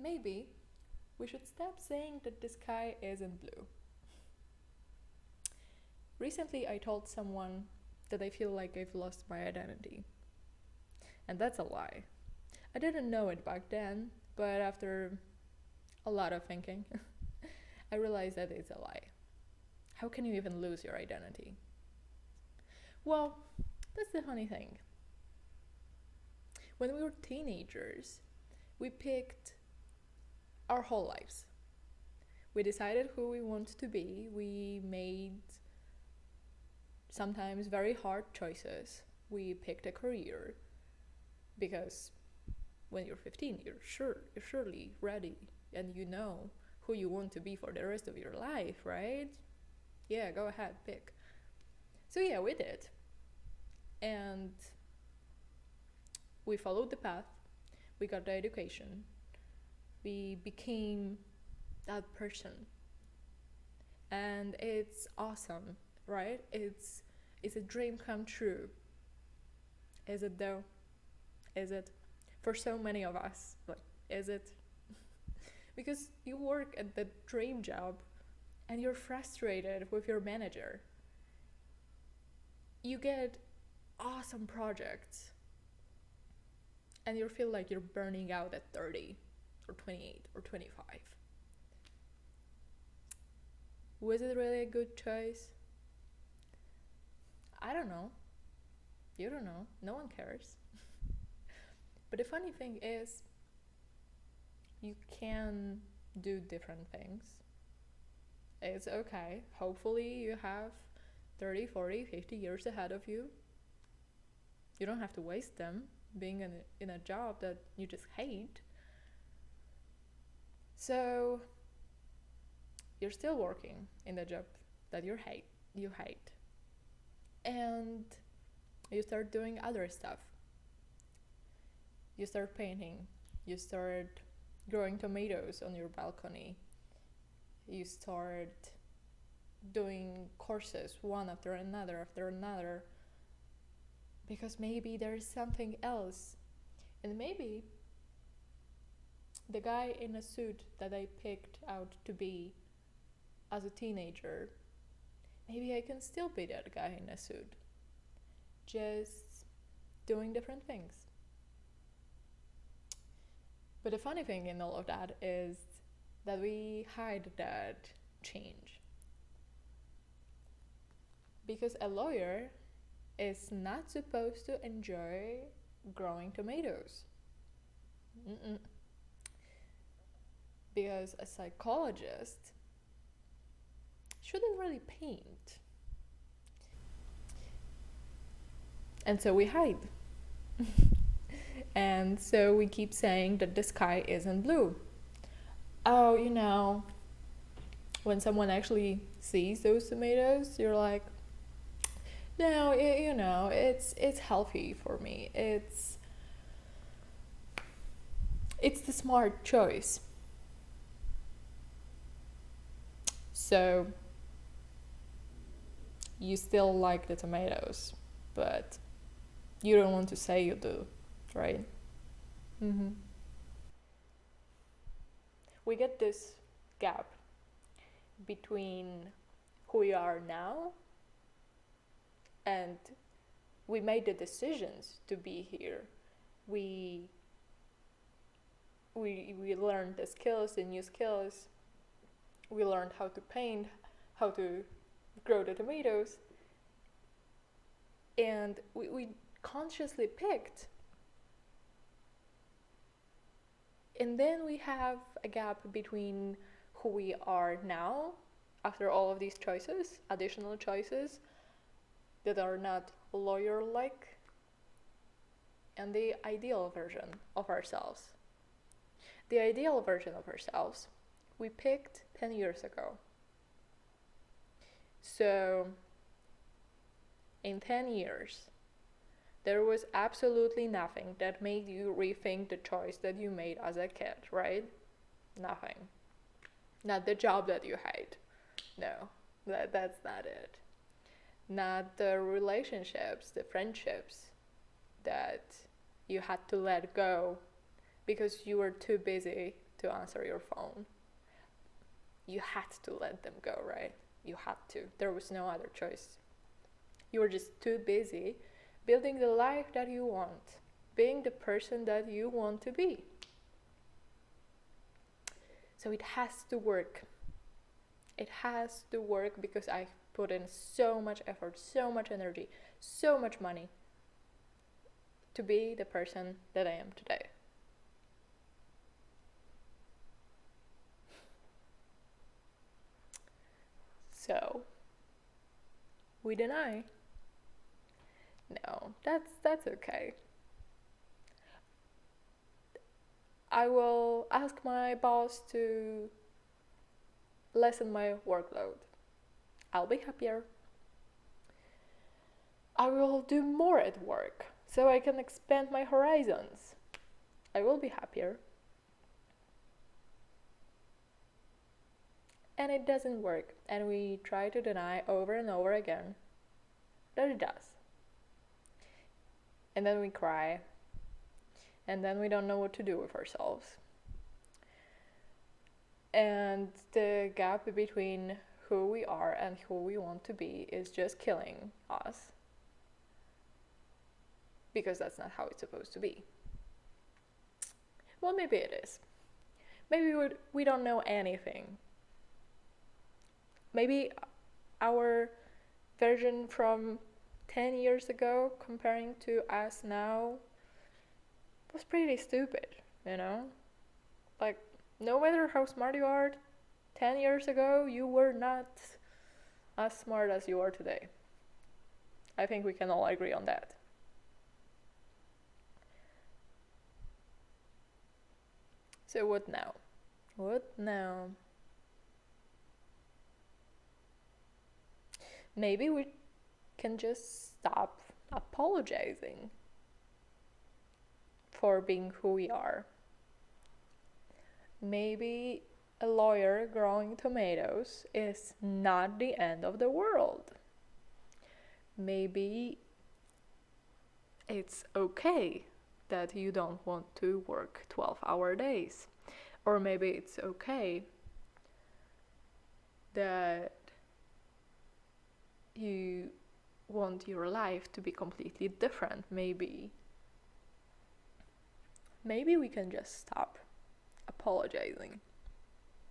maybe we should stop saying that the sky isn't blue. Recently, I told someone that I feel like I've lost my identity. And that's a lie. I didn't know it back then, but after a lot of thinking, I realized that it's a lie. How can you even lose your identity? Well, that's the funny thing. When we were teenagers, we picked our whole lives. We decided who we want to be. We made sometimes very hard choices. We picked a career because when you're 15, you're surely ready and you know who you want to be for the rest of your life, right? Yeah, go ahead, pick. So yeah, we did. And we followed the path. We got the education. We became that person. And it's awesome, right? It's a dream come true. Is it though? Is it? For so many of us, like, is it? Because you work at the dream job and you're frustrated with your manager. You get awesome projects and you feel like you're burning out at 30 or 28 or 25. Was it really a good choice? I don't know. You don't know. No one cares. But the funny thing is, you can do different things. It's okay. Hopefully you have 30, 40, 50 years ahead of you. You don't have to waste them being in a job that you just hate. So you're still working in the job that you hate. And you start doing other stuff. You start painting. You start growing tomatoes on your balcony. You start doing courses one after another, because maybe there's something else. And maybe the guy in a suit that I picked out to be as a teenager, maybe I can still be that guy in a suit, just doing different things. But the funny thing in all of that is that we hide that change. Because a lawyer is not supposed to enjoy growing tomatoes. Mm-mm. Because a psychologist shouldn't really paint. And so we hide. And so we keep saying that the sky isn't blue. Oh, when someone actually sees those tomatoes, you're like, no, it's healthy for me. It's the smart choice. So you still like the tomatoes, but you don't want to say you do, right? Mm-hmm. We get this gap between who we are now and we made the decisions to be here. We learned the skills, the new skills. We learned how to paint, how to grow the tomatoes. And we consciously picked. And then we have a gap between who we are now, after all of these choices, additional choices that are not lawyer-like, and the ideal version of ourselves. The ideal version of ourselves we picked 10 years ago. So, in 10 years, there was absolutely nothing that made you rethink the choice that you made as a kid, right? Nothing. Not the job that you hate. No, that's not it. Not the relationships, the friendships that you had to let go because you were too busy to answer your phone. You had to let them go, right? You had to. There was no other choice. You were just too busy building the life that you want, being the person that you want to be. So it has to work. It has to work because I put in so much effort, so much energy, so much money to be the person that I am today. So, we deny. No, that's okay. I will ask my boss to lessen my workload. I'll be happier. I will do more at work so I can expand my horizons. I will be happier. And it doesn't work, and we try to deny over and over again that it does. And then we cry, and then we don't know what to do with ourselves. And the gap between who we are and who we want to be is just killing us. Because that's not how it's supposed to be. Well, maybe it is. Maybe we don't know anything. Maybe our version from 10 years ago comparing to us now was pretty stupid, you know? Like, no matter how smart you are, 10 years ago you were not as smart as you are today. I think we can all agree on that. So what now? What now? Maybe we can just stop apologizing for being who we are. Maybe a lawyer growing tomatoes is not the end of the world. Maybe it's okay that you don't want to work 12-hour days. Or maybe it's okay that you want your life to be completely different. Maybe we can just stop apologizing.